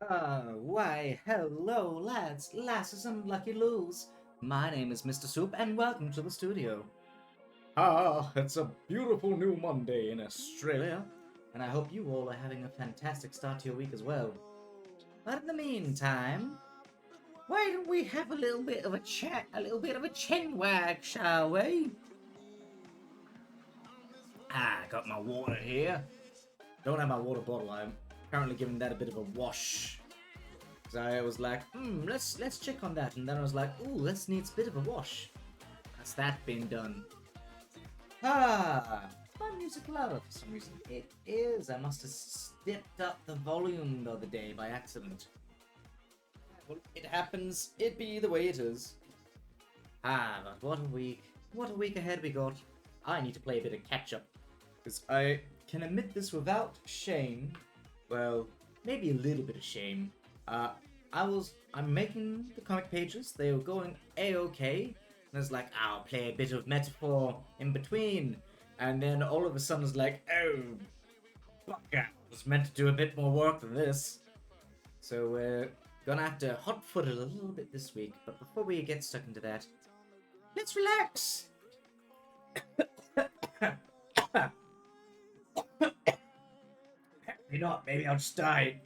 Why, hello, lads, lasses, and lucky loos. My name is Mr. Soup, and welcome to the studio. It's a beautiful new Monday in Australia, and I hope you all are having a fantastic start to your week as well. But in the meantime, why don't we have a little bit of a chat, a little bit of a chin wag, shall we? I got my water here. Don't have my water bottle. I'm currently giving that a bit of a wash. So I was like, let's check on that, and then I was like, ooh, this needs a bit of a wash. That's that been done. Fun music louder for some reason. It is. I must have stepped up the volume the other day by accident. Well, it happens. It be the way it is. But what a week. What a week ahead we got. I need to play a bit of catch up. Because I can admit this without shame. Well, maybe a little bit of shame. I'm making the comic pages. They were going a-okay. And it's like, I'll play a bit of metaphor in between. And then all of a sudden it's like, oh, bugger. I was meant to do a bit more work than this. So we're gonna have to hot-foot it a little bit this week. But before we get stuck into that, let's relax. Maybe not. Maybe I'll just die.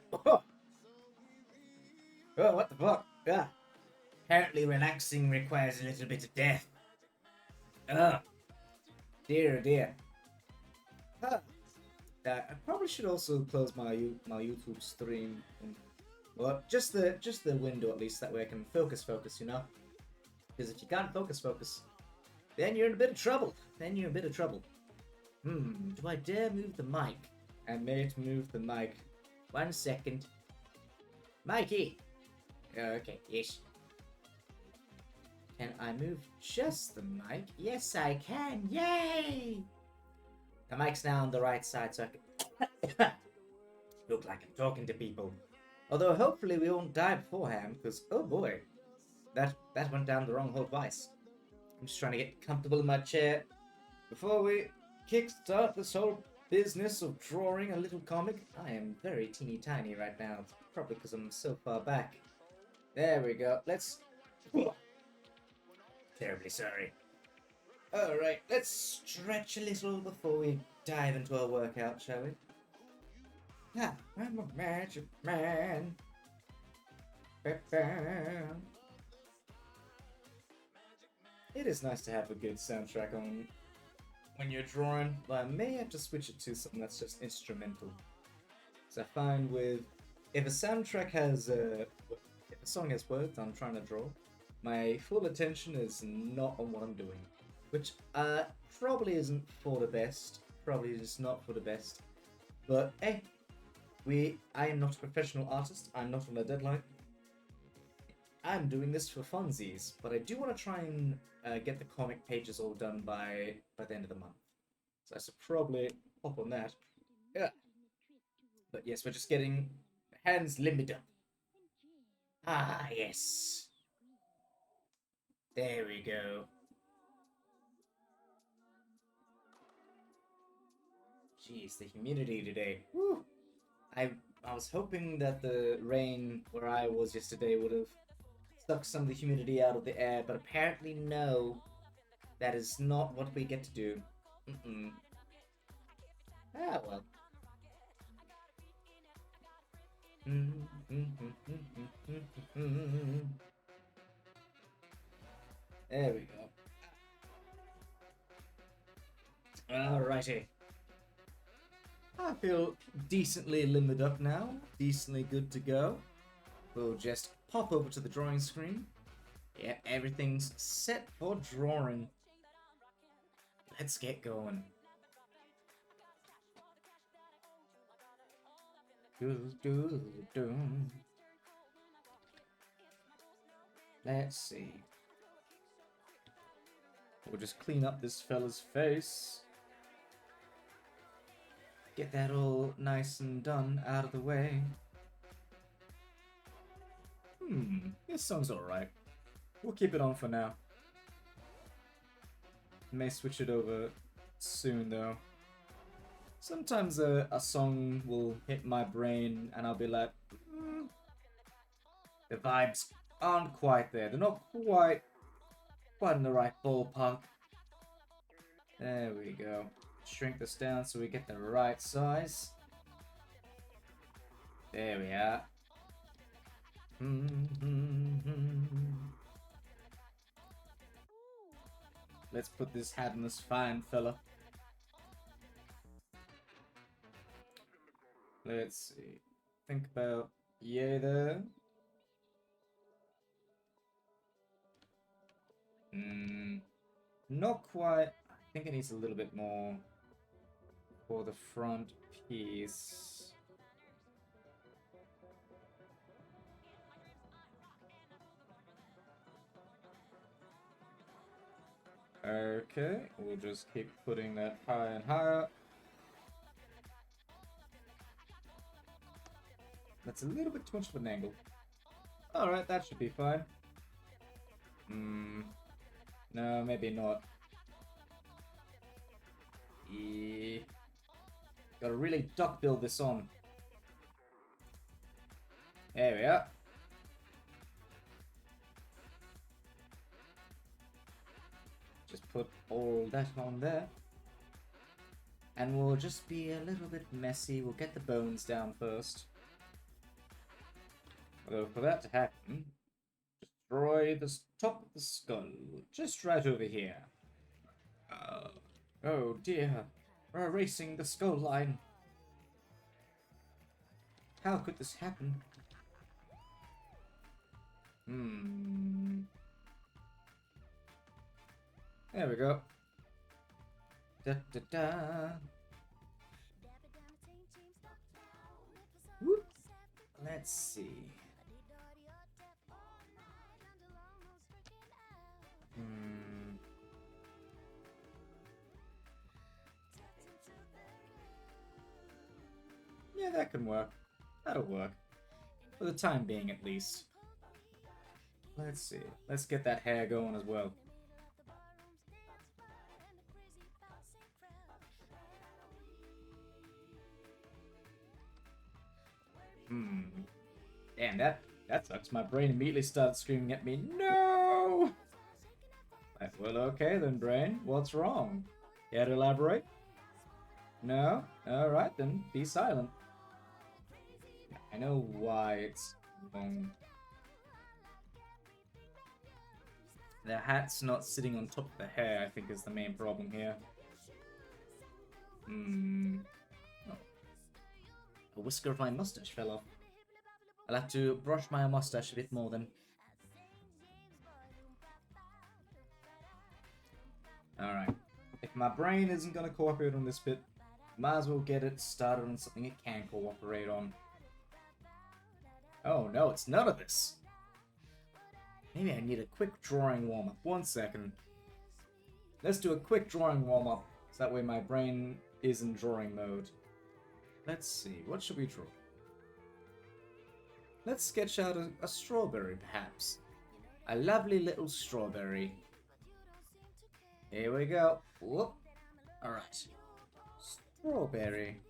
Oh, what the fuck? Apparently relaxing requires a little bit of death. Oh, dear, dear. I probably should also close my YouTube stream. Well, just the window at least. That way I can focus, you know? Because if you can't focus, then you're in a bit of trouble. Do I dare move the mic? I may move the mic. 1 second. Mikey! Okay, yes. Can I move just the mic? Yes, I can. Yay! The mic's now on the right side, so I can look like I'm talking to people. Although hopefully we won't die beforehand, because oh boy, that went down the wrole hole twice. I'm just trying to get comfortable in my chair before we kickstart this whole business of drawing a little comic. I am very teeny tiny right now. It's probably because I'm so far back. There we go. Let's... Terribly sorry. Alright, let's stretch a little before we dive into our workout, shall we? I'm a magic man. It is nice to have a good soundtrack on when you're drawing, but I may have to switch it to something that's just instrumental. So I find with... if a soundtrack has... if a song has words I'm trying to draw, my full attention is not on what I'm doing. Which probably isn't for the best. Probably just not for the best. But hey, I am not a professional artist. I'm not on a deadline. I'm doing this for funsies, but I do want to try and get the comic pages all done by the end of the month. So I should probably hop on that. Yeah. But yes, we're just getting hands limbered up. Yes. There we go. Jeez, the humidity today. Woo! I was hoping that the rain where I was yesterday would have sucked some of the humidity out of the air, but apparently no. That is not what we get to do. Well. There we go. Alrighty. I feel decently limbered up now. Decently good to go. We'll just pop over to the drawing screen. Yeah, everything's set for drawing. Let's get going. Let's see. We'll just clean up this fella's face. Get that all nice and done out of the way. This song's alright. We'll keep it on for now. May switch it over soon though. Sometimes a song will hit my brain and I'll be like, The vibes aren't quite there. They're not quite in the right ballpark. There we go. Shrink this down so we get the right size. There we are. Let's put this hat on this fine fella. Let's see. Think about yay there. Not quite. I think it needs a little bit more for the front piece. Okay, we'll just keep putting that higher and higher. That's a little bit too much of an angle. Alright, that should be fine. No, maybe not. Yeah. Gotta really duck build this on. There we are. Just put all that on there. And we'll just be a little bit messy. We'll get the bones down first. Although for that to happen, destroy the top of the skull. Just right over here. Oh dear. We're erasing the skull line. How could this happen? There we go. Da da da. Whoop. Let's see. Yeah, that can work. That'll work. For the time being, at least. Let's see. Let's get that hair going as well. Damn, that sucks. My brain immediately started screaming at me, no! Right, well, okay then, brain. What's wrong? Care to elaborate? No? Alright then, be silent. I know why it's wrong. The hat's not sitting on top of the hair, I think, is the main problem here. Oh. A whisker of my mustache fell off. I'll have to brush my mustache a bit more then. Alright. If my brain isn't going to cooperate on this bit, might as well get it started on something it can cooperate on. Oh no, it's none of this. Maybe I need a quick drawing warm-up. 1 second. Let's do a quick drawing warm-up, so that way my brain is in drawing mode. Let's see, what should we draw? Let's sketch out a strawberry, perhaps. A lovely little strawberry. Here we go. Whoop. Alright. Strawberry.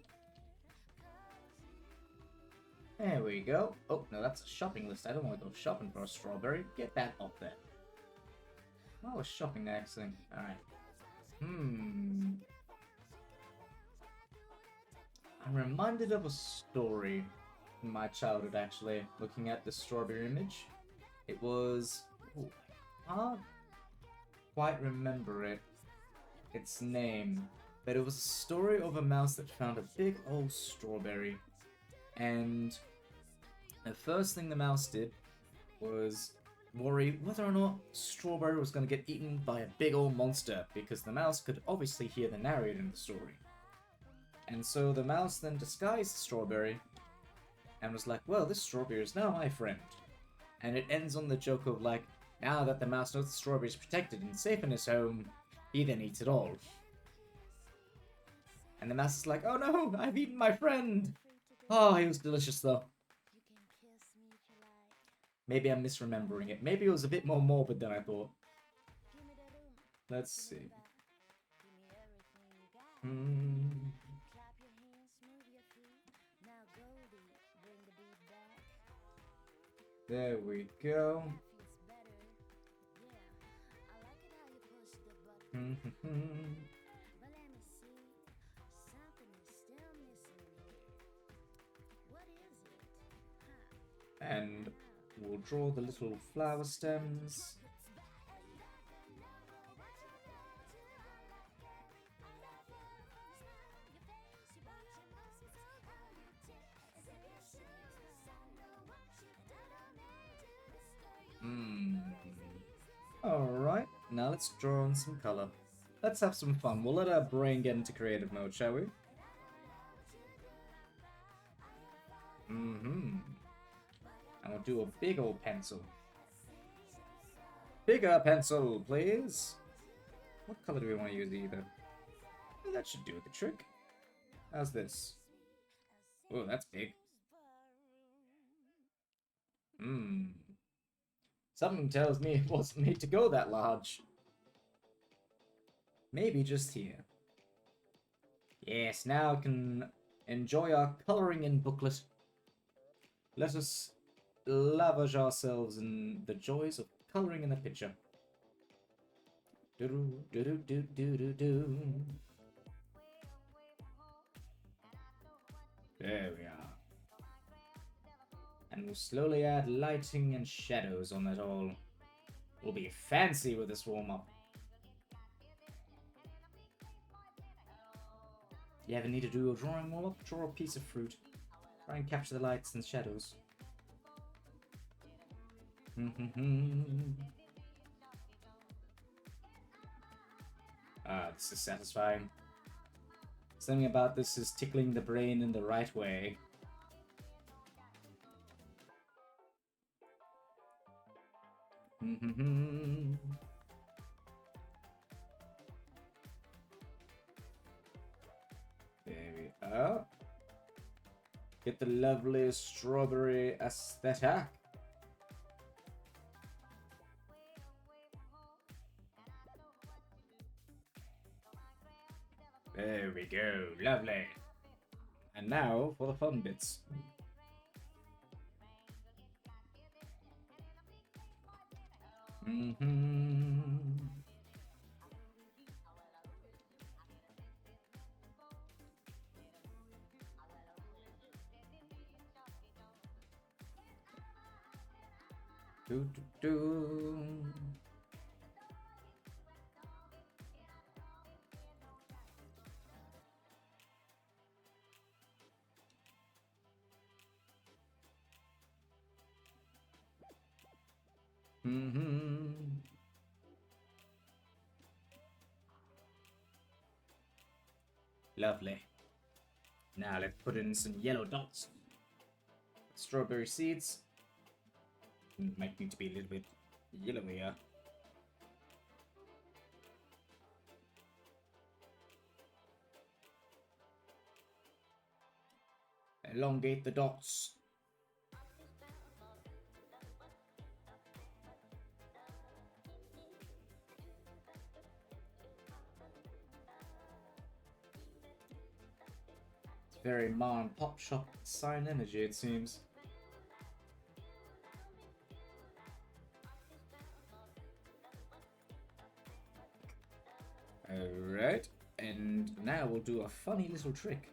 There we go. Oh, no, that's a shopping list. I don't want to go shopping for a strawberry. Get that up there. Oh, we're shopping next thing. Alright. I'm reminded of a story in my childhood, actually, looking at the strawberry image. It was... Ooh, I can't quite remember its name, but it was a story of a mouse that found a big old strawberry, and the first thing the mouse did was worry whether or not strawberry was going to get eaten by a big old monster, because the mouse could obviously hear the narrator in the story. And so the mouse then disguised the strawberry and was like, well, this strawberry is now my friend. And it ends on the joke of like, now that the mouse knows the strawberry is protected and safe in his home, he then eats it all. And the mouse is like, oh no, I've eaten my friend! Oh, he was delicious though. Maybe I'm misremembering it. Maybe it was a bit more morbid than I thought. Let's see. There we go. And we'll draw the little flower stems. Alright, now let's draw on some color. Let's have some fun. We'll let our brain get into creative mode, shall we? And we'll do a big old pencil. Bigger pencil, please. What color do we want to use either? That should do the trick. How's this? Oh, that's big. Something tells me it wasn't made to go that large. Maybe just here. Yes, now we can enjoy our coloring in booklet. Let us lavish ourselves in the joys of coloring in a picture. There we are. And we'll slowly add lighting and shadows on it all. We'll be fancy with this warm-up. You ever need to do a drawing warm-up? Draw a piece of fruit. Try and capture the lights and shadows. Ah, this is satisfying. Something about this is tickling the brain in the right way. There we are. Get the lovely strawberry aesthetic. There we go, lovely. And now for the fun bits. Do. Lovely. Now let's put in some yellow dots. Strawberry seeds. Might need to be a little bit yellowier. Elongate the dots. It's very mom and pop shop sign energy, it seems. Alright, and now we'll do a funny little trick.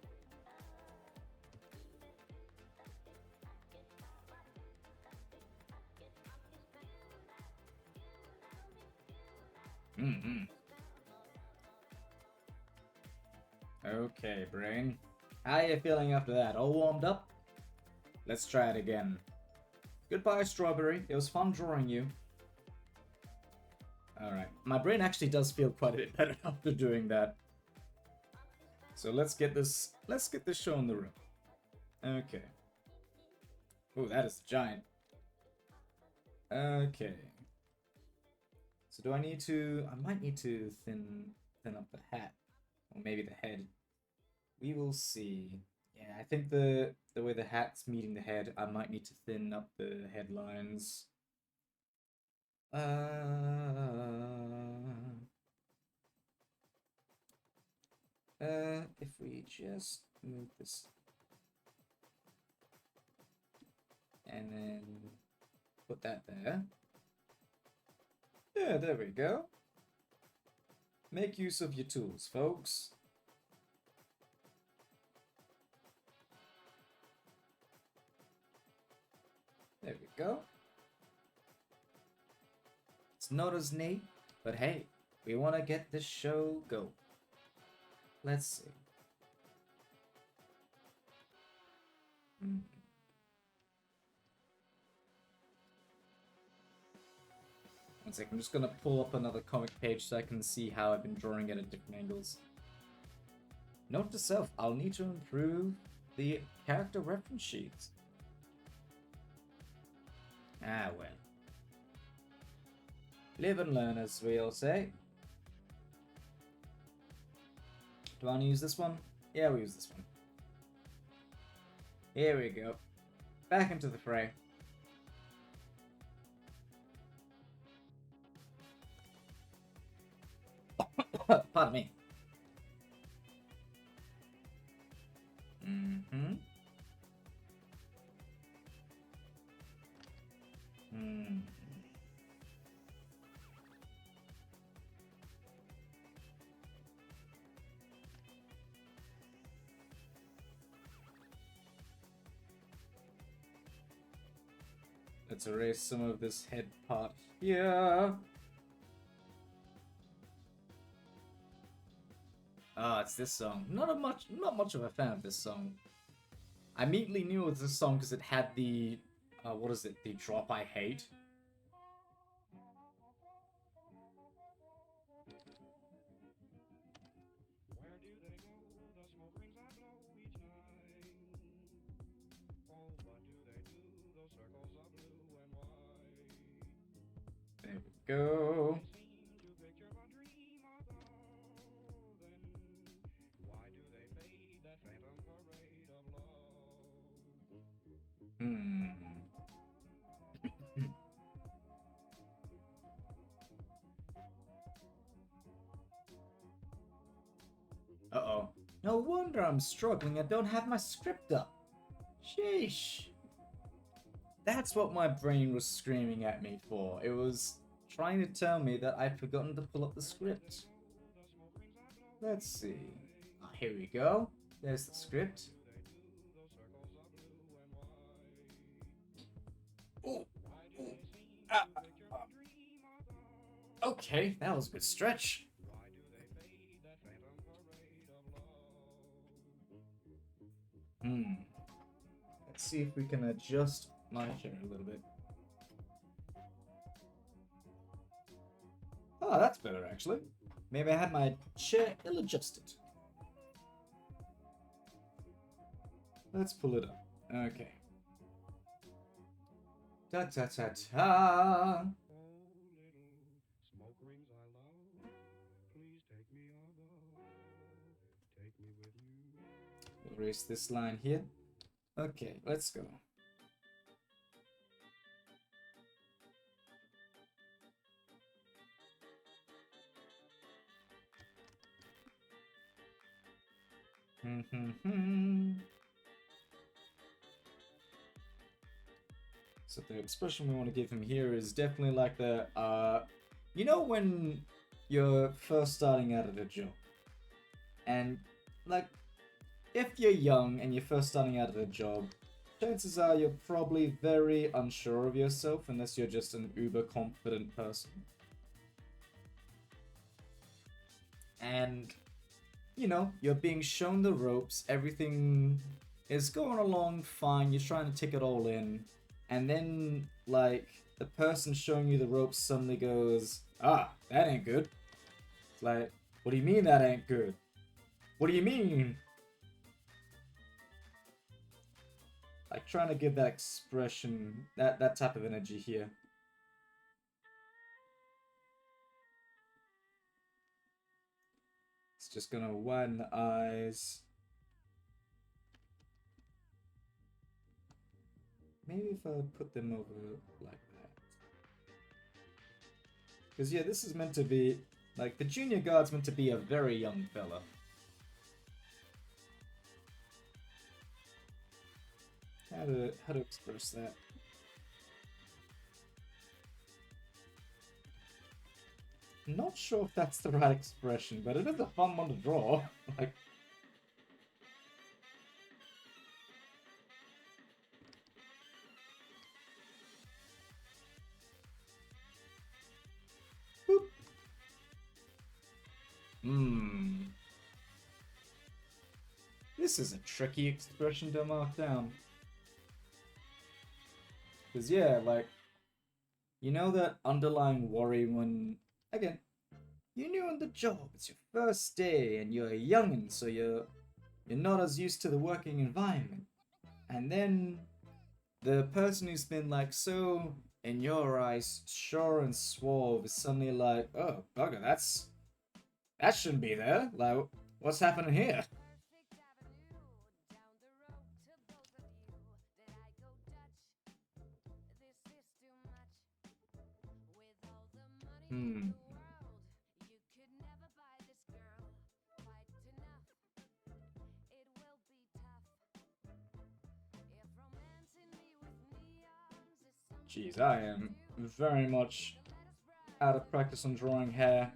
Okay, brain. How are you feeling after that? All warmed up? Let's try it again. Goodbye, strawberry. It was fun drawing you. Alright. My brain actually does feel quite a bit better after doing that. So let's get this show in the room. Okay. Oh, that is giant. Okay. So do I need to... I might need to thin up the hat. Or maybe the head. We will see. Yeah, I think the way the hat's meeting the head, I might need to thin up the headlines. If we just move this. And then Put that there. Yeah, there we go. Make use of your tools, folks. There we go. It's not as neat, but hey, we want to get this show go. Let's see. One sec, I'm just gonna pull up another comic page so I can see how I've been drawing it at different angles. Note to self, I'll need to improve the character reference sheets. Ah well. Live and learn, as we all say. Do I want to use this one? Yeah, we'll use this one. Here we go. Back into the fray. Pardon me. Let's erase some of this head part here. Ah, it's this song. Not much of a fan of this song. I immediately knew it was this song because it had the, what is it? The drop I hate. There we go. Uh-oh. No wonder I'm struggling. I don't have my script up. Sheesh. That's what my brain was screaming at me for. It was trying to tell me that I'd forgotten to pull up the script. Let's see. Oh, here we go. There's the script. Ooh. Ooh. Okay, that was a good stretch. Let's see if we can adjust my chair a little bit. Oh, that's better actually. Maybe I had my chair ill-adjusted. Let's pull it up. Okay. Ta-ta-ta-ta. Erase this line here. Okay, let's go. So the expression we want to give him here is definitely like the, you know when you're first starting out at a job, and like, if you're young and you're first starting out at a job, chances are you're probably very unsure of yourself unless you're just an uber confident person. And, you know, you're being shown the ropes, everything is going along fine, you're trying to take it all in, and then, like, the person showing you the ropes suddenly goes, ah, that ain't good. It's like, what do you mean that ain't good? What do you mean? Like, trying to give that expression, that type of energy here. It's just gonna widen the eyes. Maybe if I put them over like that. Because, yeah, this is meant to be, like, the junior guard's meant to be a very young fella. How to express that? Not sure if that's the right expression, but it is a fun one to draw. Like, boop. Hmm. This is a tricky expression to mark down. Because, yeah, like, you know that underlying worry when, again, you're new on the job, it's your first day, and you're a youngin', so you're not as used to the working environment. And then the person who's been like so in your eyes sure and suave is suddenly like, oh bugger, that shouldn't be there. Like, what's happening here? Hmm. Jeez, I am very much out of practice on drawing hair.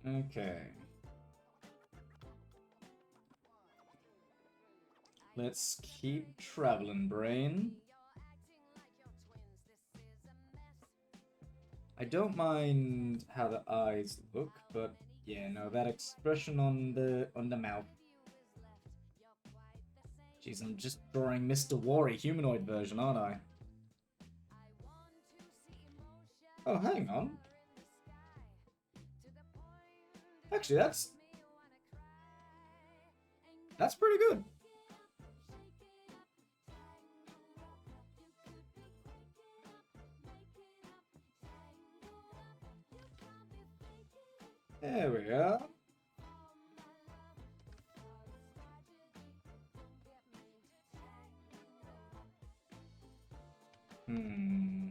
Okay. Let's keep traveling, brain. I don't mind how the eyes look, but yeah, no, that expression on the mouth. Jeez, I'm just drawing Mr. Worry humanoid version, aren't I? Oh, hang on. Actually, that's pretty good. There we are. Hmm.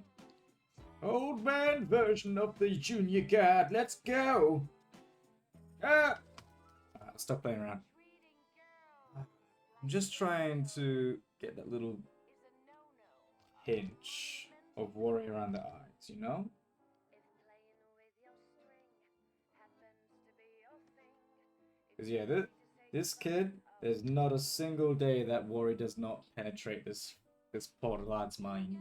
Old man version of the junior guard. Let's go. Ah! Stop playing around. I'm just trying to get that little hinge of worry around the eyes, you know? Because, yeah, this kid, there's not a single day that worry does not penetrate this poor lad's mind.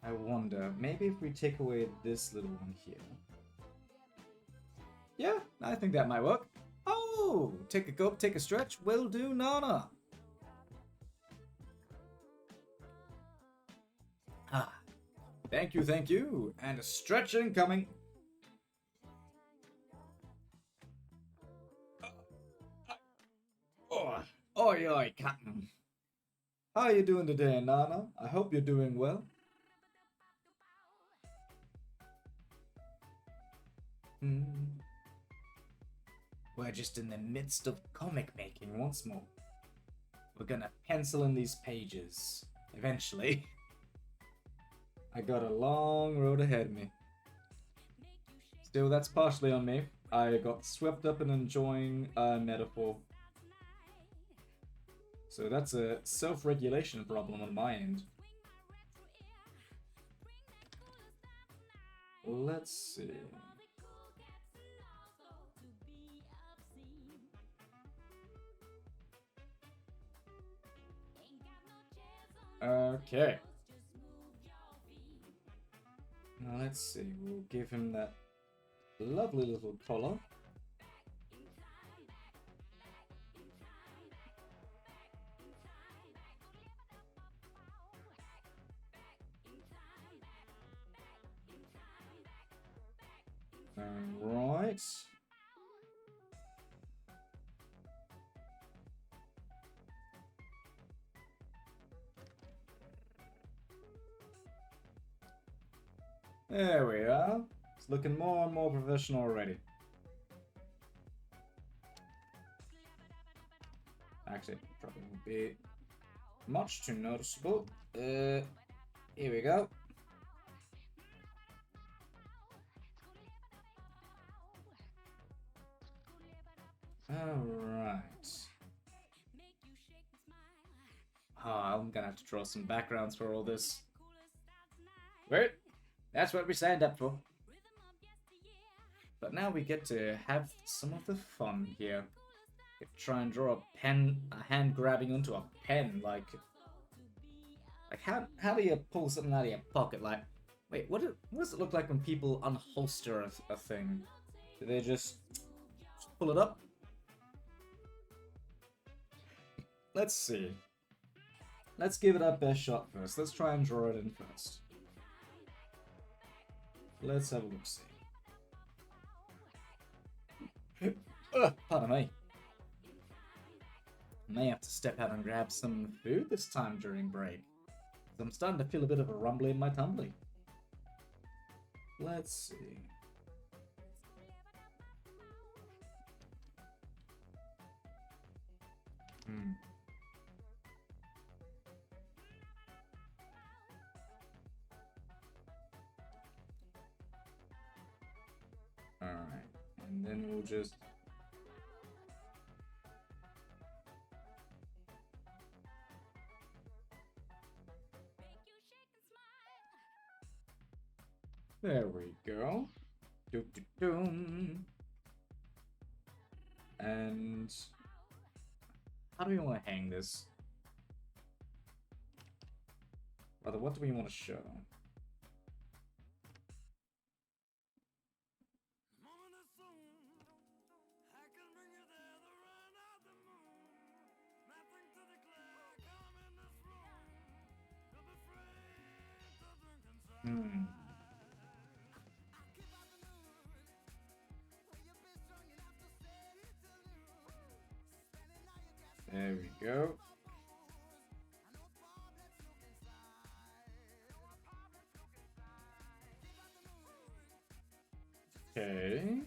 I wonder, maybe if we take away this little one here. Yeah, I think that might work. Oh, take a gulp, take a stretch. Will do, Nana. Ah, thank you, thank you. And a stretch incoming. Oh, oi, oi, Captain. How are you doing today, Nana? I hope you're doing well. Hmm. We're just in the midst of comic making once more. We're gonna pencil in these pages. Eventually. I got a long road ahead of me. Still, that's partially on me. I got swept up in enjoying a metaphor. So that's a self-regulation problem on my end. Let's see. Okay. Now let's see. We'll give him that lovely little collar. Alright. There we are. It's looking more and more professional already. Actually, probably won't be much too noticeable. Here we go. Alright. I'm gonna have to draw some backgrounds for all this. Wait, that's what we signed up for. But now we get to have some of the fun here. Try and draw a hand grabbing onto a pen, like how do you pull something out of your pocket? Like, wait, what does it look like when people unholster a thing? Do they just pull it up? Let's see. Let's give it our best shot first. Let's try and draw it in first. Let's have a look. See. Pardon me. May have to step out and grab some food this time during break. I'm starting to feel a bit of a rumbly in my tumbly. Let's see. Alright, and then we'll just... There we go. And how do we want to hang this? Rather, what do we want to show? There we go. Okay.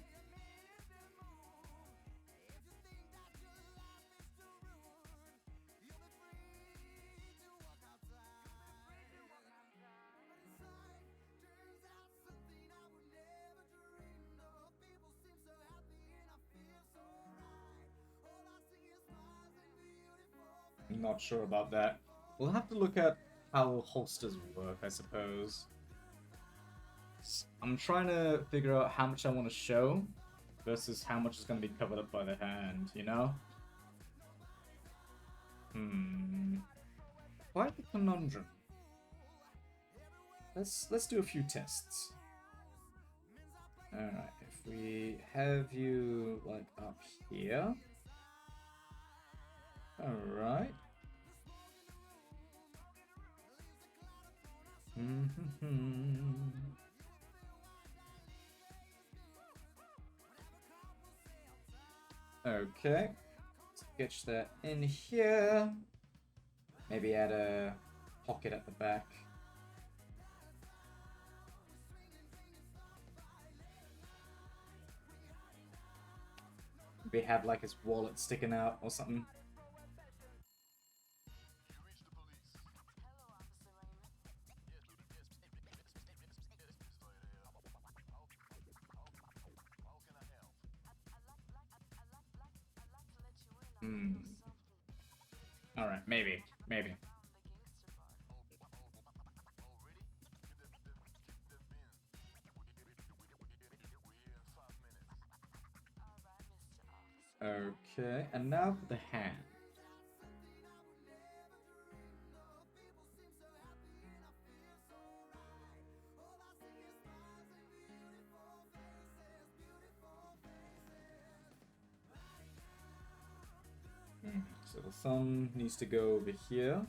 I'm not sure about that. We'll have to look at how holsters work, I suppose. I'm trying to figure out how much I want to show versus how much is going to be covered up by the hand, you know? Quite the conundrum. Let's do a few tests. Alright, if we have you, like, up here. Alright. Okay. Sketch that in here. Maybe add a pocket at the back. Maybe have like his wallet sticking out or something. Alright, maybe. Okay, and now for the hand. So the thumb needs to go over here.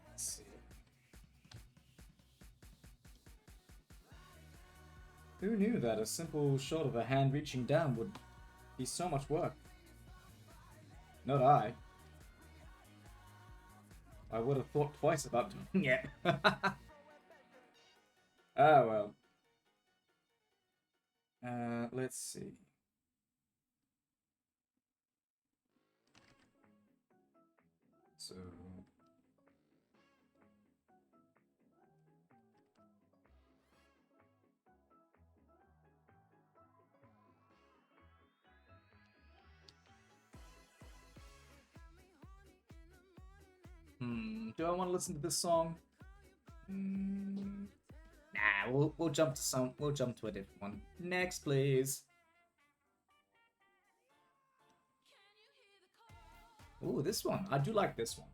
Let's see. Who knew that a simple shot of a hand reaching down would be so much work? Not I. I would have thought twice about doing it. Ah, well. Let's see. So... do I want to listen to this song? Nah, we'll jump to a different one. Next, please. Ooh, this one. I do like this one.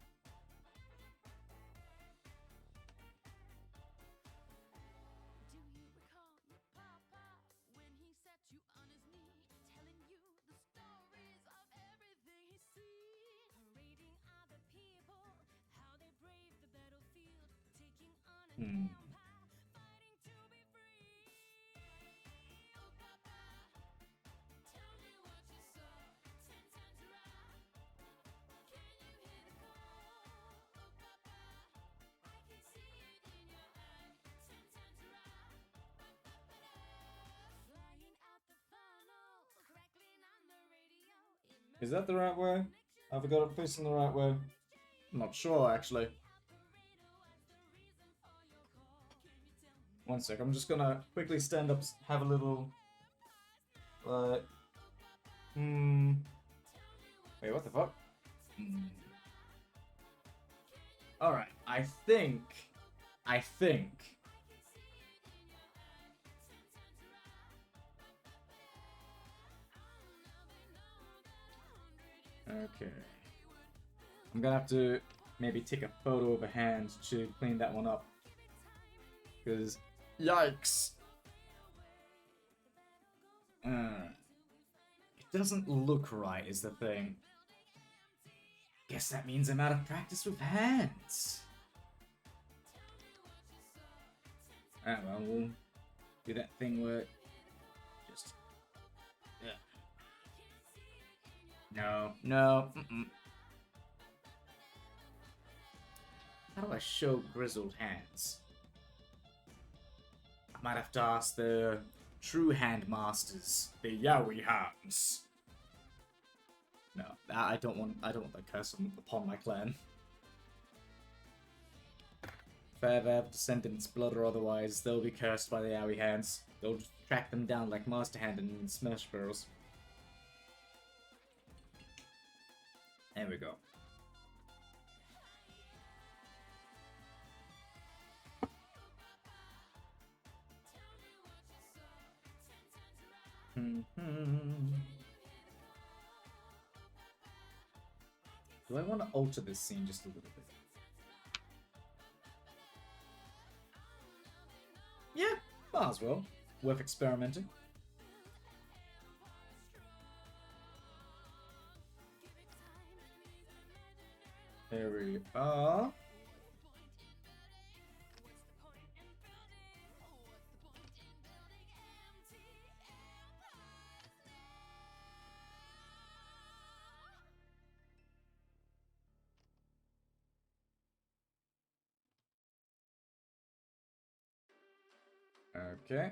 Is that the right way? Have I got it facing the right way? I'm not sure, actually. One sec, I'm just gonna quickly stand up, have a little... Wait, what the fuck? Alright, I think... Okay. I'm gonna have to maybe take a photo of a hand to clean that one up. Because, yikes! It doesn't look right, is the thing. Guess that means I'm out of practice with hands. Ah, well, we'll do that thing where... Just... Yeah. No. How do I show grizzled hands? I might have to ask the true hand masters, the Yowie hands. No, I don't want the curse upon my clan. If I ever have descendants, blood or otherwise, they'll be cursed by the Yowie hands. They'll just track them down like Master Hand and Smash Bros. There we go. Do I want to alter this scene just a little bit? Yeah, might as well. Worth experimenting. There we are. Okay.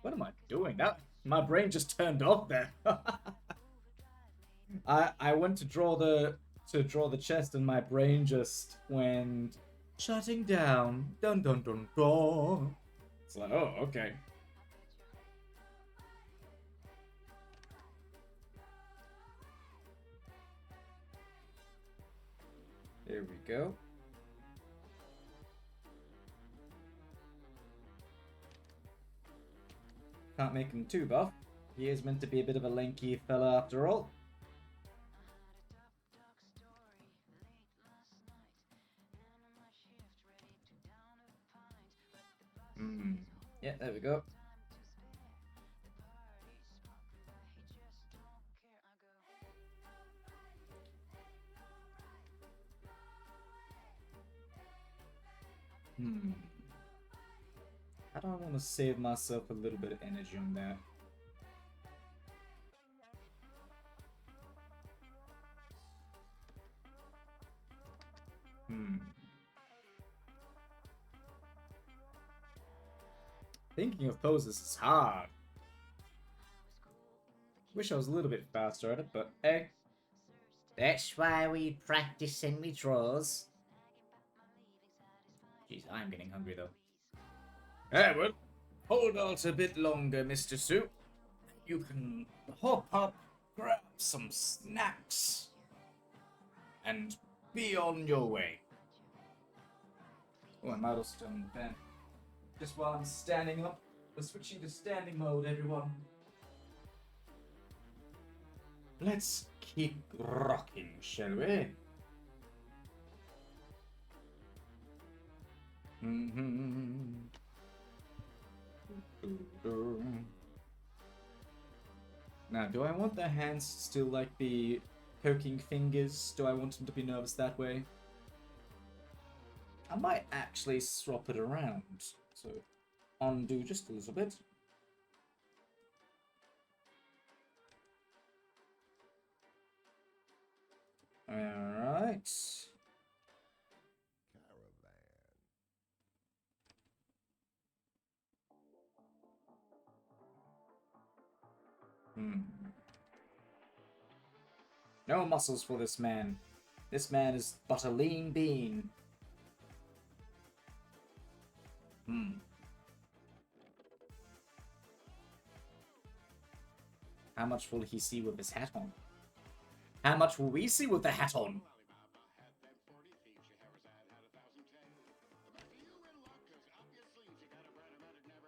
What am I doing? My brain just turned off there. I went to draw the chest and my brain just went shutting down. Dun dun dun dun. It's like, oh, okay. There we go. Can't make him too buff. He is meant to be a bit of a lanky fella after all. Yeah, there we go. Hmm. I don't want to save myself a little bit of energy on that. Hmm. Thinking of poses is hard. Wish I was a little bit faster at it, but hey. That's why we practice and we draws. Jeez, I'm getting hungry though. Hey, well, hold out a bit longer, Mr. Soup. You can hop up, grab some snacks, and be on your way. Oh, I might also turn the fan. Just while I'm standing up, we're switching to standing mode, everyone. Let's keep rocking, shall we? Now, do I want the hands still like be poking fingers? Do I want them to be nervous that way? I might actually swap it around. So, undo just a little bit. Alright. No muscles for this man. This man is but a lean bean. How much will he see with his hat on? How much will we see with the hat on?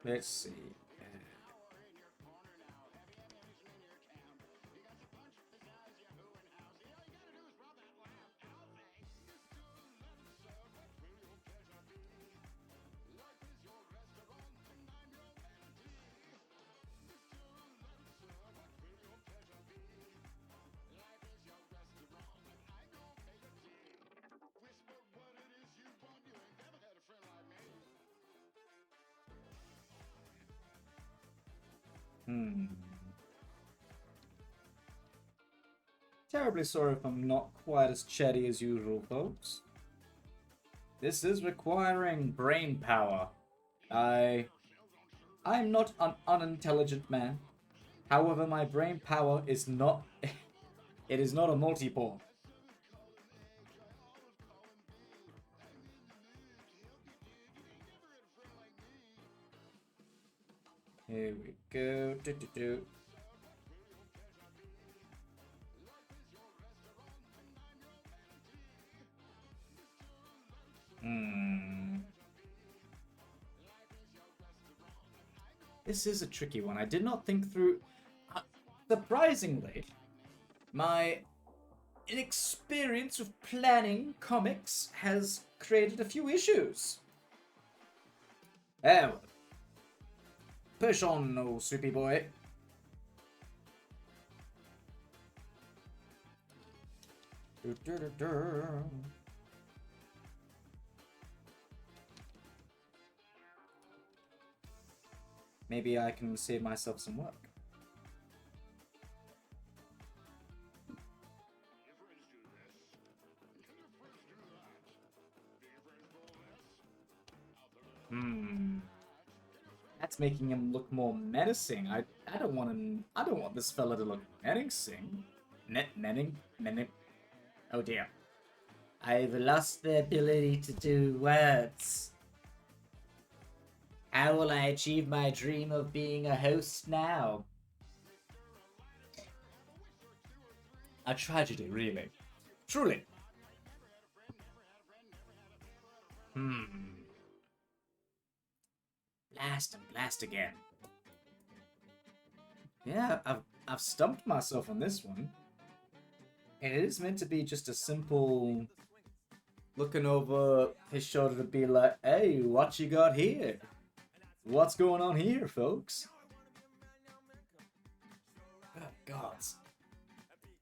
Let's see. Terribly sorry if I'm not quite as chatty as usual, folks. This is requiring brain power. I'm not an unintelligent man. However, my brain power is not... it is not a multi-pore. Here we go. This is a tricky one. I did not think through... surprisingly, my inexperience with planning comics has created a few issues. Well, push on, old soupy boy. Maybe I can save myself some work. That's making him look more menacing. I don't want this fella to look menacing. Menacing. Oh dear. I've lost the ability to do words. How will I achieve my dream of being a host now? A tragedy, really. Truly. Blast and blast again. Yeah, I've stumped myself on this one. It is meant to be just a simple looking over his shoulder to be like, hey, what you got here? What's going on here, folks? Oh, gods.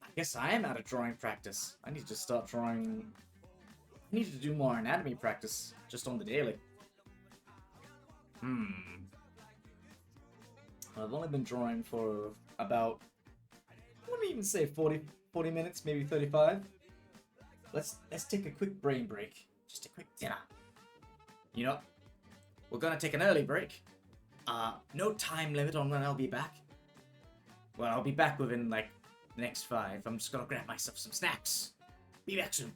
I guess I am out of drawing practice. I need to start drawing... I need to do more anatomy practice, just on the daily. Hmm. I've only been drawing for about, I wouldn't even say 40 minutes, maybe 35. Let's take a quick brain break. Just a quick dinner. You know, we're gonna take an early break. No time limit on when I'll be back. Well, I'll be back within like the next 5. I'm just gonna grab myself some snacks. Be back soon.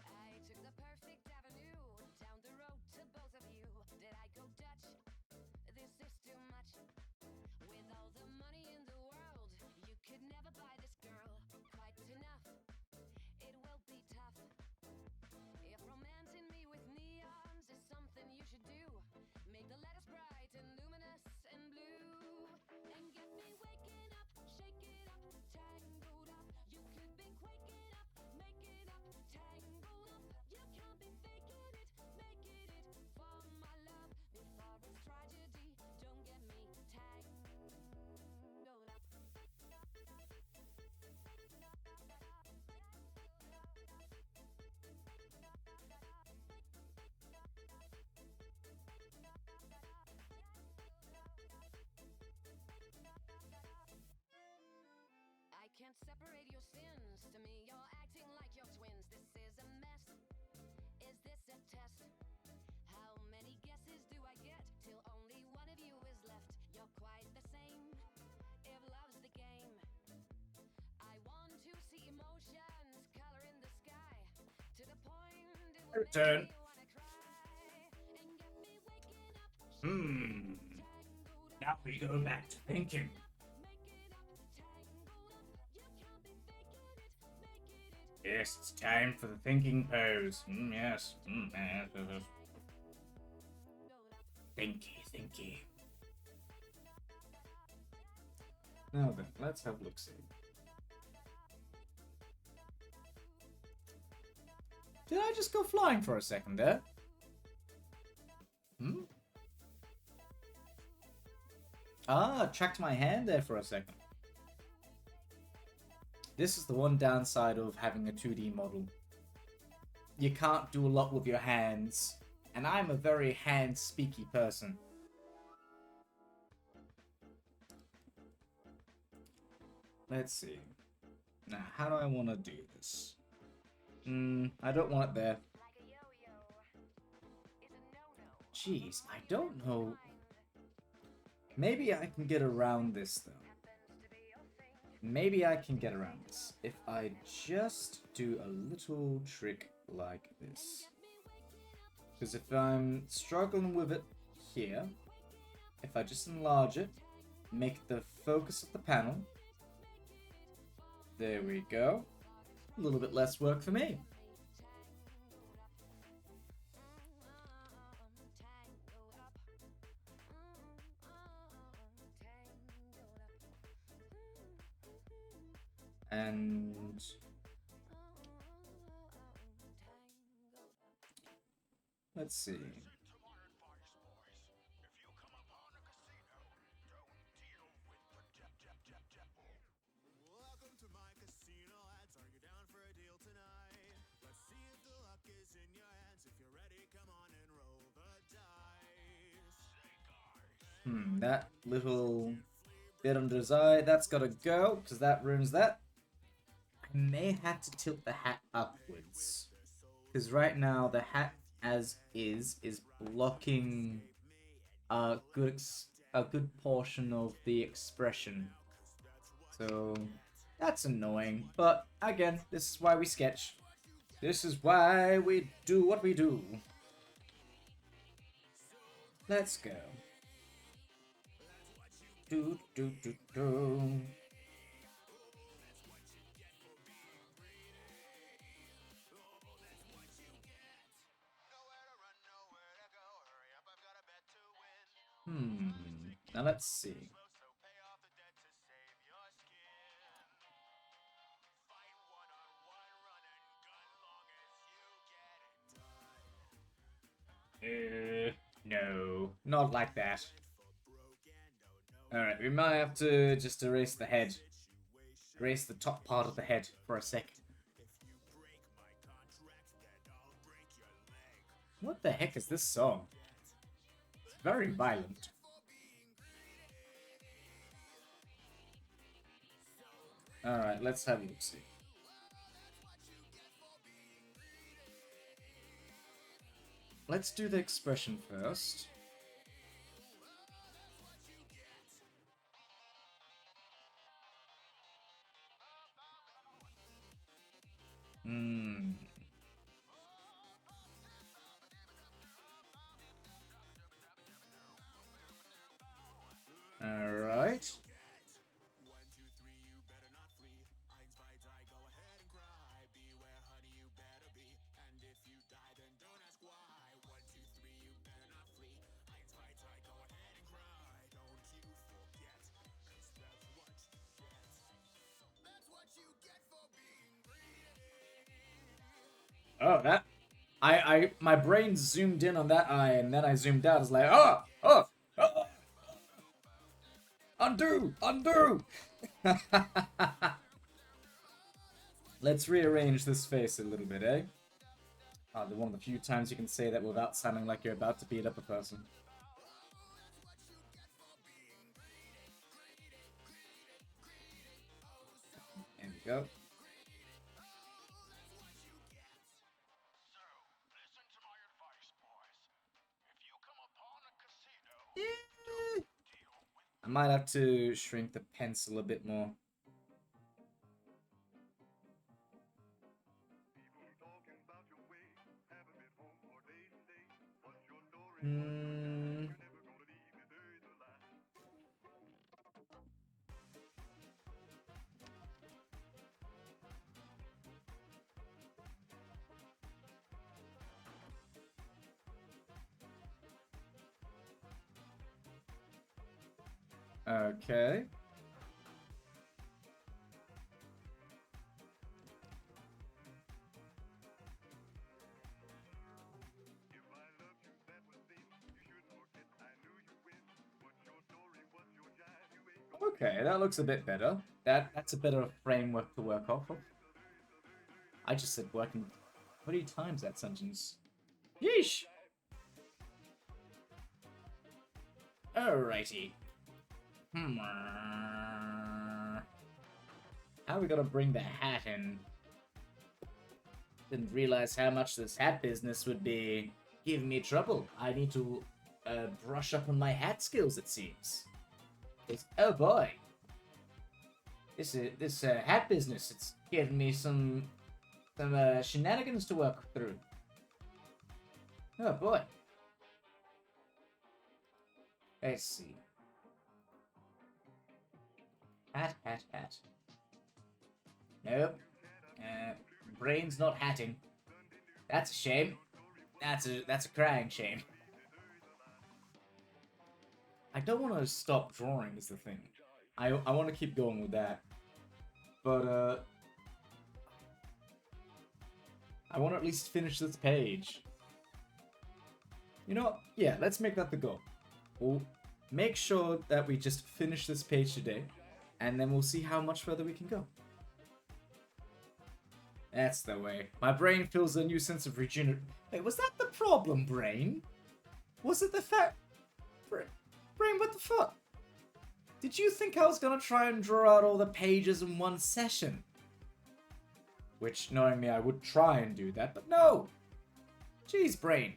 I took the perfect avenue down the road to both of you. Did I go Dutch? This is too much. With all the money in the world, you could never buy this girl quite enough. It will be tough. If romancing me with neons is something you should do, make the letters bright and luminous and blue. And get me waking up, shake it up, tangled up. You could be quaking up, make it up, tangled up. You can't be faking it, making it for my love. Before it's tragedy, don't get me tangled up. I can't separate your sins. To me, you're acting like you're twins. This is a mess. Is this a test? How many guesses do I get till only one of you is left? You're quite the same. If love's the game, I want to see emotions color in the sky to the point it will make Return. me wanna cry and get me waking up, Hmm. tangled up. Now we go back to thinking. Yes, it's time for the thinking pose. Yes. Yes. Thinky, thinky. Now then, let's have a look-see. Did I just go flying for a second there? Tracked my hand there for a second. This is the one downside of having a 2D model. You can't do a lot with your hands, and I'm a very hand-speaky person. Let's see. Now, how do I want to do this? I don't want it there. Jeez, I don't know. Maybe I can get around this, though. maybe I can get around this if I just do a little trick like this. Because if I'm struggling with it here, if I just enlarge it, make the focus of the panel, there we go. A little bit less work for me. And let's see. That little bit under his eye, that's gotta go, because that ruins that. I may have to tilt the hat upwards. Because right now, the hat as is blocking a good portion of the expression. So, that's annoying. But, again, this is why we sketch. This is why we do what we do. Let's go. Do do do do. Now let's see. No, not like that. Alright, we might have to just erase the head. Erase the top part of the head for a sec. What the heck is this song? It's very violent. Alright, let's have a look-see. Let's do the expression first. Alright. Oh, that my brain zoomed in on that eye, and then I zoomed out. I was like, oh, undo. Let's rearrange this face a little bit, eh? One of the few times you can say that without sounding like you're about to beat up a person. There we go. I might have to shrink the pencil a bit more. Okay. Okay, that looks a bit better. That's a better framework to work off of. I just said working 20 times that sentence. Yeesh! Alrighty. How are we gonna bring the hat in? Didn't realize how much this hat business would be giving me trouble. I need to brush up on my hat skills, it seems. Oh boy. This hat business. It's getting me some shenanigans to work through. Oh boy. Let's see. Hat. Nope. Brain's not hatting. That's a shame. That's a crying shame. I don't want to stop drawing is the thing. I want to keep going with that. But I want to at least finish this page. You know what? Yeah, let's make that the goal. We'll make sure that we just finish this page today, and then we'll see how much further we can go. That's the way. My brain feels a new sense of regeneration. Wait, was that the problem, brain? Was it the fact... Brain, what the fuck? Did you think I was gonna try and draw out all the pages in one session? Which, knowing me, I would try and do that, but no! Jeez, brain.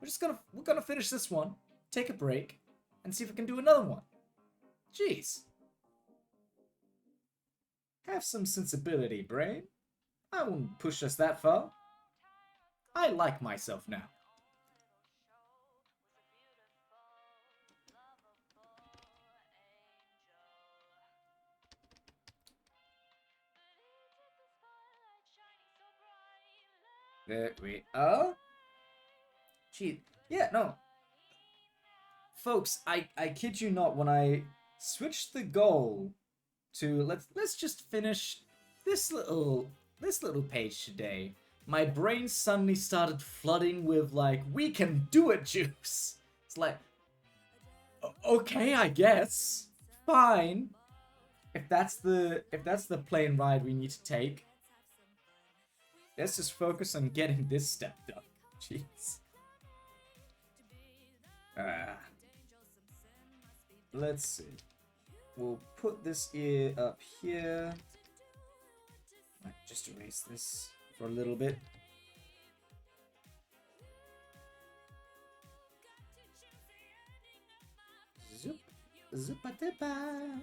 We're gonna finish this one, take a break, and see if we can do another one. Jeez. Have some sensibility, brain. I wouldn't push us that far. I like myself now. There we are. Gee, yeah, no. Folks, I kid you not, when I switched the goal to let's just finish this little page today, my brain suddenly started flooding with like, we can do it juice. It's like, okay, I guess. Fine. If that's the plane ride we need to take. Let's just focus on getting this step done. Jeez. Let's see. We'll put this ear up here. Might just erase this for a little bit. Zoop. Zoopa-doopa.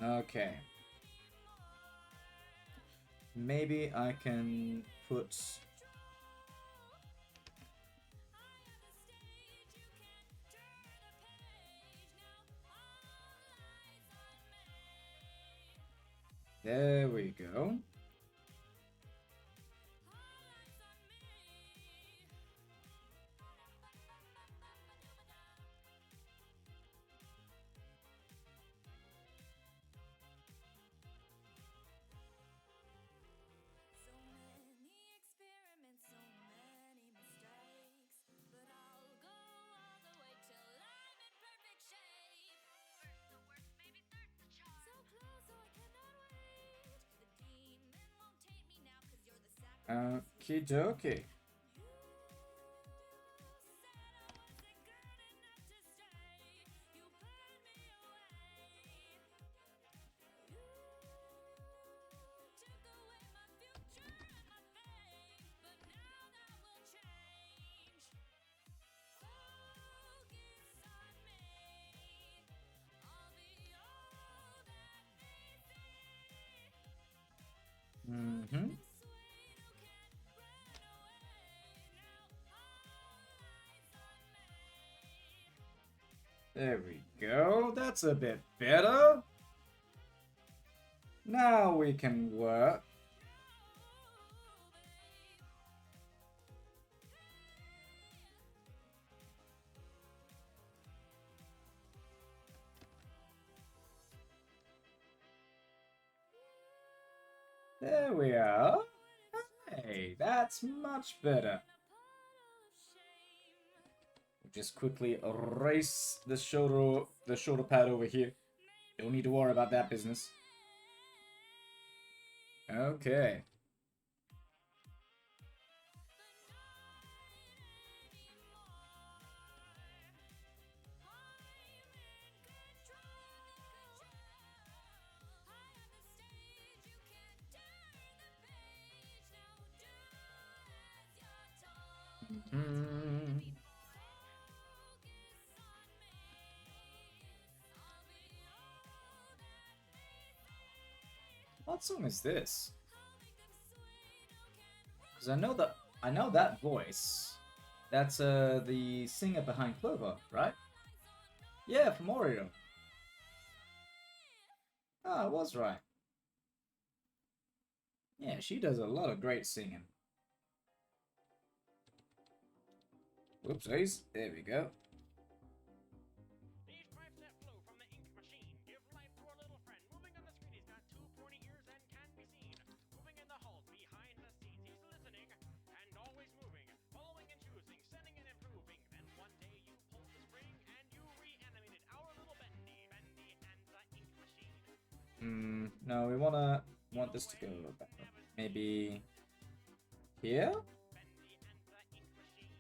Okay. Maybe I can put... There we go. Okie dokie. Mm-hmm. There we go. That's a bit better. Now we can work. There we are. Hey, that's much better. Just quickly erase the shoulder pad over here. Don't need to worry about that business. Okay. What song is this? Because I know that voice. That's the singer behind Clover, right? Yeah, from Oreo. Ah, I was right. Yeah, she does a lot of great singing. Whoopsies. There we go. These pipes that flow from the ink machine give life to our little friend. Moving on the screen, he's got 2 pointy ears and can be seen. Moving in the halls behind the scenes, he's listening and always moving, following and choosing, sending and improving. Then one day you pulled the spring and you reanimated our little Bendy, Bendy and the ink machine. No, we want this to go back up. Maybe here? Bendy and the ink machine.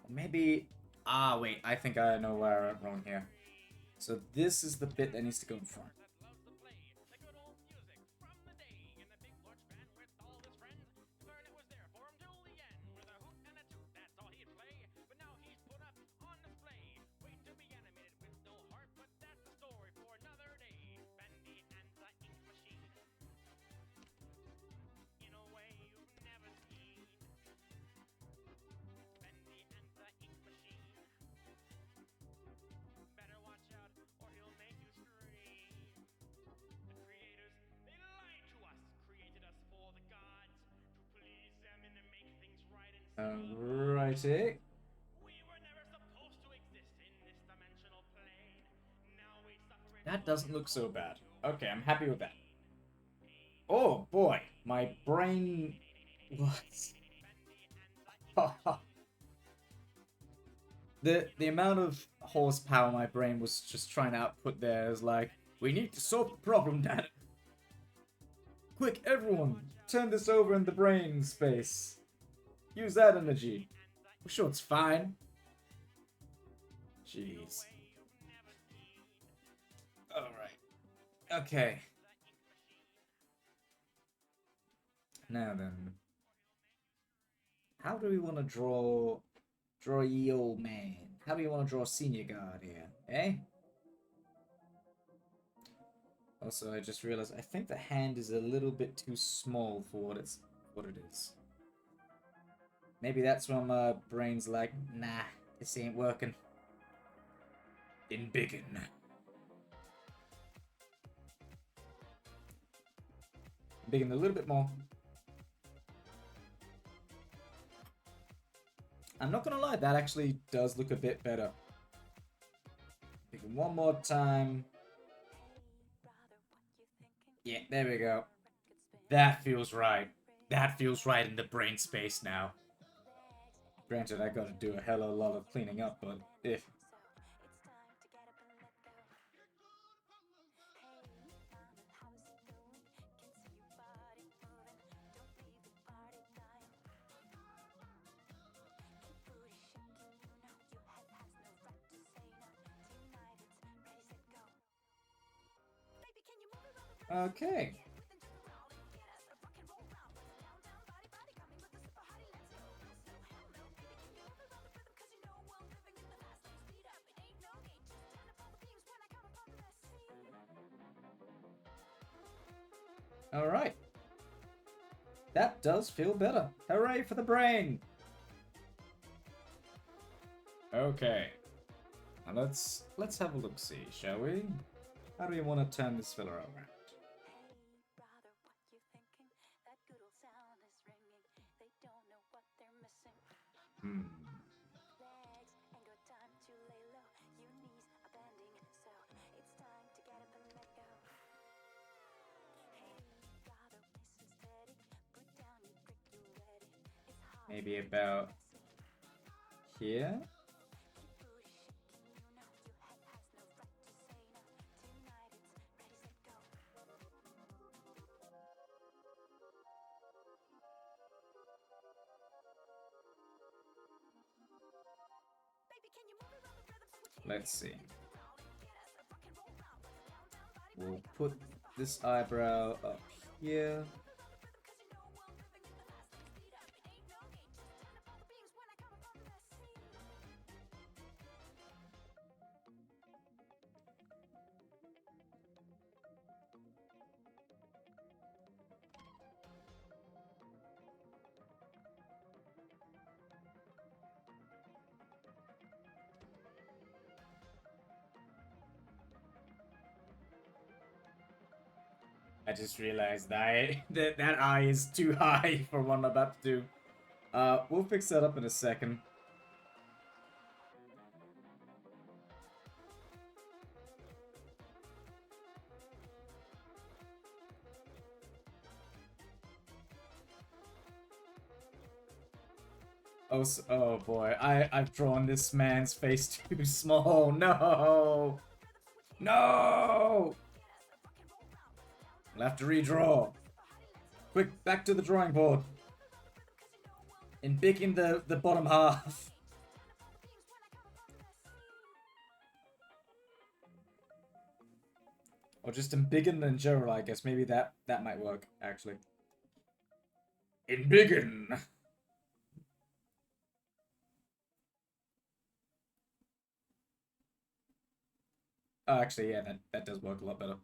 Or maybe... Ah, wait, I think I know where I went wrong here. So this is the bit that needs to go in front. That loves to play the good old music from the day in the big large band with all his friends. The clarinet was there for him till the end with a hoot and a toot. That's all he'd play. But now he's put up on display, waiting to be animated with no heart. But that's the story for another day. Bendy and the ink machine. In a way you've never seen. Bendy and the ink machine. Better watch out or he'll make you scream. The creators, they lied to us, created us for the gods, to please them and to make things right and Alrighty. we were never supposed to exist in this dimensional plane. Now we suffer it. That doesn't look so bad. Okay, I'm happy with that. Oh boy, my brain... What? The amount of horsepower my brain was just trying to output there is like, we need to solve the problem, Dad. Quick, everyone, turn this over in the brain space. Use that energy. I'm sure it's fine. Jeez. Alright. Okay. Now then. How do we want to draw ye old man? How do you want to draw senior guard here? Eh? Also, I just realized I think the hand is a little bit too small for what it is. Maybe that's when my brain's like, nah, this ain't working. In biggin. Biggin a little bit more. I'm not gonna lie, that actually does look a bit better. Biggin one more time. Yeah, there we go. That feels right. That feels right in the brain space now. Granted, I gotta do a hell of a lot of cleaning up, but if... Okay. Alright. That does feel better. Hooray for the brain! Okay. Now let's have a look-see, shall we? How do we want to turn this fella around? Maybe about here? Let's see. We'll put this eyebrow up here. I just realized that eye is too high for what I'm about to do. We'll fix that up in a second. Oh, oh boy, I've drawn this man's face too small. No, no. I'll have to redraw. Quick, back to the drawing board. And big in the bottom half. Or just embiggen in general, I guess. Maybe that might work, actually. Embiggen! Oh, actually, yeah, that does work a lot better.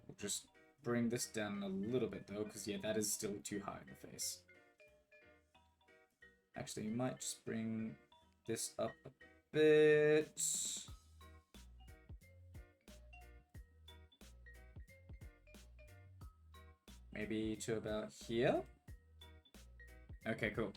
We'll just bring this down a little bit, though, because, yeah, that is still too high in the face. Actually, you might just bring this up a bit. Maybe to about here? Okay, cool.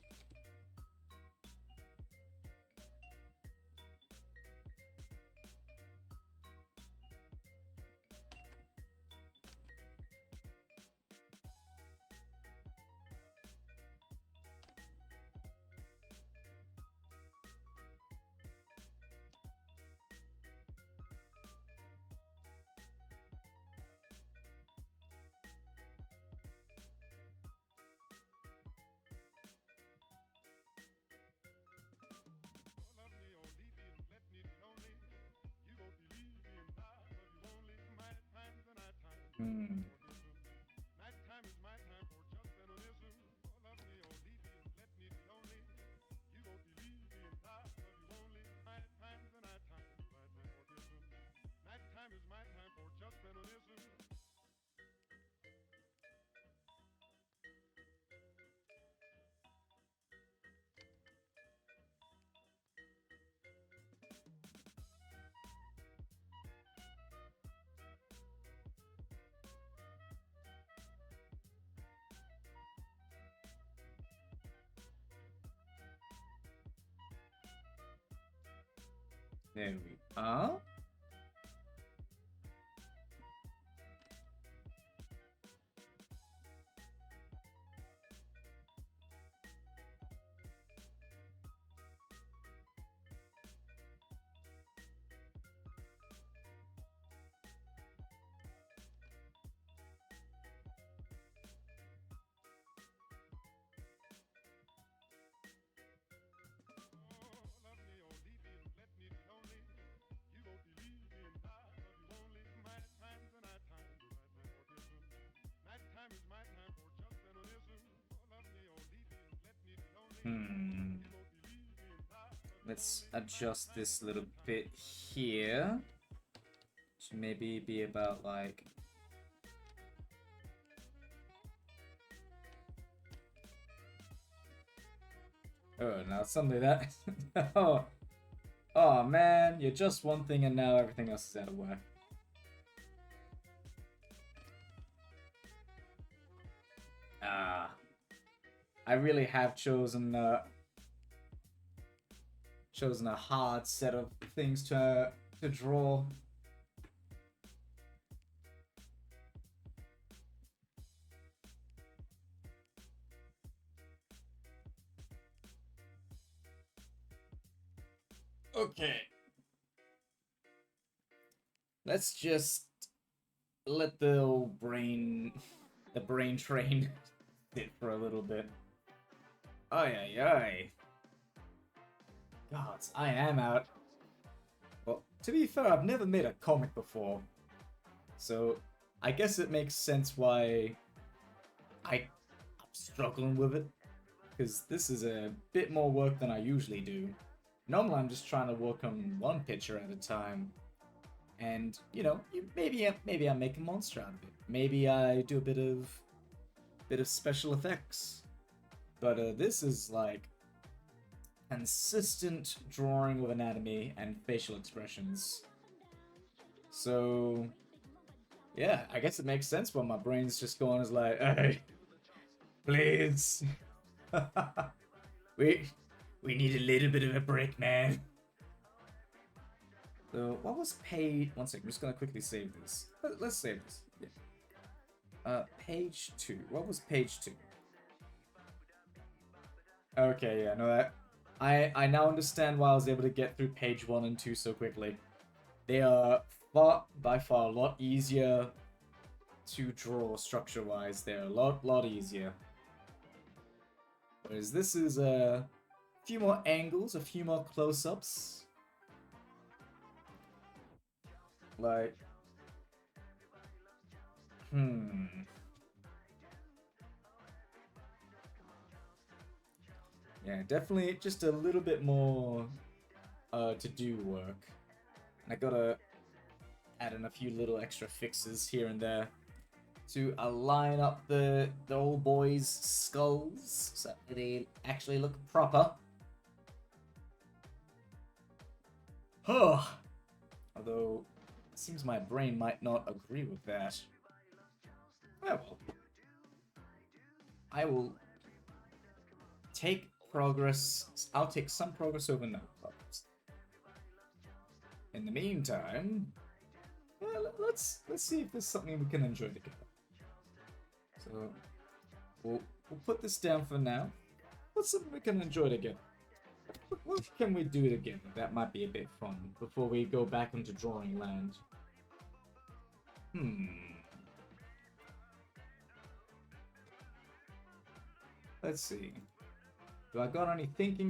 Hmm. There we are. Hmm. Let's adjust this little bit here. To maybe be about like... Oh, now suddenly that... oh. Oh man, you're just one thing and now everything else is out of whack. Ah. I really have chosen a hard set of things to draw. Okay. Let's just let the old brain train sit for a little bit. Ay ay ay. God, I am out. Well, to be fair, I've never made a comic before. So, I guess it makes sense why I'm struggling with it. Because this is a bit more work than I usually do. Normally, I'm just trying to work on one picture at a time. And, you know, maybe I make a monster out of it. Maybe I do a bit of special effects. But this is like consistent drawing of anatomy and facial expressions. So, yeah, I guess it makes sense when my brain's just going as like, hey, please. we need a little bit of a break, man. So, what was page... One second, I'm just gonna quickly save this. Let's save this. Yeah. Page 2. What was page 2? Okay, yeah, no, that... I now understand why I was able to get through page 1 and 2 so quickly. They are by far a lot easier to draw structure-wise. They're a lot easier. Whereas this is a few more angles, a few more close-ups. Like, yeah, definitely just a little bit more to do work. And I gotta add in a few little extra fixes here and there to align up the old boys' skulls so they actually look proper. Although, it seems my brain might not agree with that. Well, I will take progress. I'll take some progress over no progress. In the meantime, well, let's see if there's something we can enjoy together. So we'll put this down for now. What's something we can enjoy together? What can we do together that might be a bit fun before we go back into drawing land? Let's see. Do I got any thinking